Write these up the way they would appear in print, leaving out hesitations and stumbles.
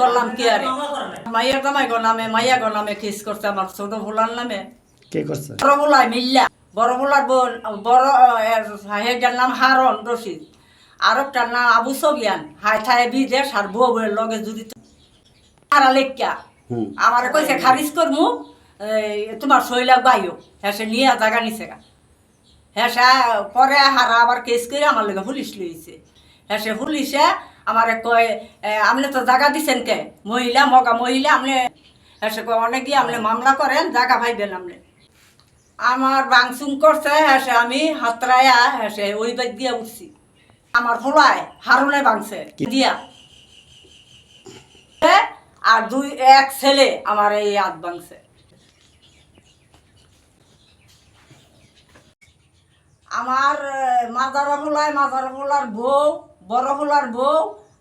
করলাম কি আরে মাইয়া জামাই গো নামে মাইয়া গো নামে কিস করছে আমার ছোট ভোলার নামে। কে করছে? বড় ভোলাই মিল্লা বড় ভোলার বোন বড় হেটার নাম হারন রশিদ, আরেকটার নাম আবু সবিয়ান। হাই থাই বিদেশ আর বউ বউয়ের লগে জড়িত। হারা লেখা আমার কইছে খারিজ করমু, তোমার শৈলা বাইও হ্যাঁ সে নিয়ে জায়গা নিছে গা। হ্যাঁ সে পরে হারা আবার কেস করে আমার লগে পুলিশ লইছে। হ্যাঁ সে পুলিশে আমার কয় আপনি তো জায়গা দিছেন কে মহিলা মগা মহিলা আপনি। হ্যাঁ সে কয় অনেক গিয়ে আপনি মামলা করেন জায়গা পাইবেন আপনি। আমার বাংসুং করছে হ্যাঁ সে আমি হাতরায়া হ্যাঁ সে ওই বাইক দিয়ে উঠছি। আমার ফোলায় হারুনে ভাঙছে দিয়া আর এক ছেলে আমার এই হাত ভাঙছে। আমার মাজারা ফোলার বউ বড় ফোলার বউ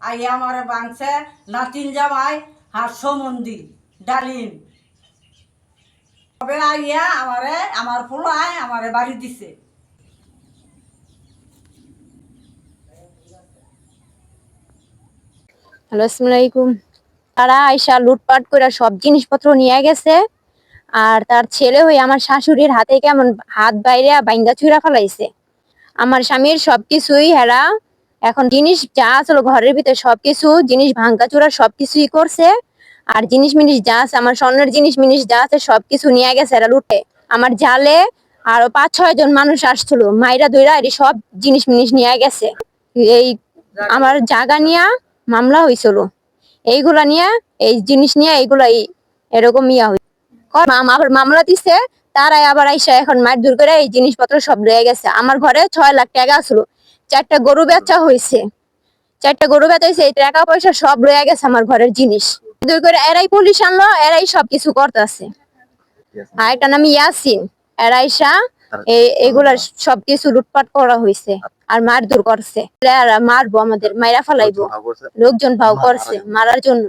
আইয়া আমার ভাঙছে। নাতিন জামাই হাস্যমন্দির ডালিম তবে আইয়া আমার ফোলায় আমারে বাড়ি দিছে। হ্যালো, আসসালামু আলাইকুম। তারা আইসা লুটপাট করে সব জিনিসপত্র নিয়ে গেছে। আর তার ছেলে হয়ে আমার শাশুড়ির হাতে কেমন হাত বাইরে বাইঙ্গা চুরা ফেলাইছে। আমার স্বামীর সবকিছুই হেরা এখন জিনিস যা ছিল ঘরের ভিতরে সবকিছু জিনিস ভাঙ্গা চুরা সবকিছুই করছে। আর জিনিস মিনিস যা আছে আমার স্বর্ণের জিনিস মিনিস যা আছে সবকিছু নিয়ে গেছে এরা লুটে। আমার জালে আরো 5-6 জন মানুষ আসছিল, মাইরা দইরা এর সব জিনিস মিনিস নিয়ে গেছে। এই আমার জায়গা নিয়ে মামলা হয়েছিল, এইগুলা নিয়ে এই জিনিস নিয়ে এইগুলাই এরকম ইয়া হয়েছে। আবার মামলা দিছে, তারাই আবার আইসা এখন মারধর করে এই জিনিসপত্র সব রয়ে গেছে। আমার ঘরে 6 লাখ টাকা ছিল, 4টা গরু বেচা হয়েছে, 4টা গরু বেচা হয়েছে, এই টাকা পয়সা সব রয়ে গেছে আমার ঘরের জিনিস। দূর করে এরাই পুলিশ আনলো, এরাই সবকিছু করতেছে। আর একটা নাম ইয়াসিন, এরা আইসা এইগুলা সবকিছু লুটপাট করা হয়েছে আর মারধর করছে। মারবো, আমাদের মাইরা ফেলাইবো, লোকজন ভাও করছে মারার জন্য।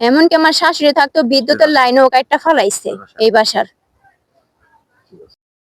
এমনকি আমার শাশুড়ি থাকতো বিদ্যুতের লাইনও কাটটা ফেলাইছে এই বাসার।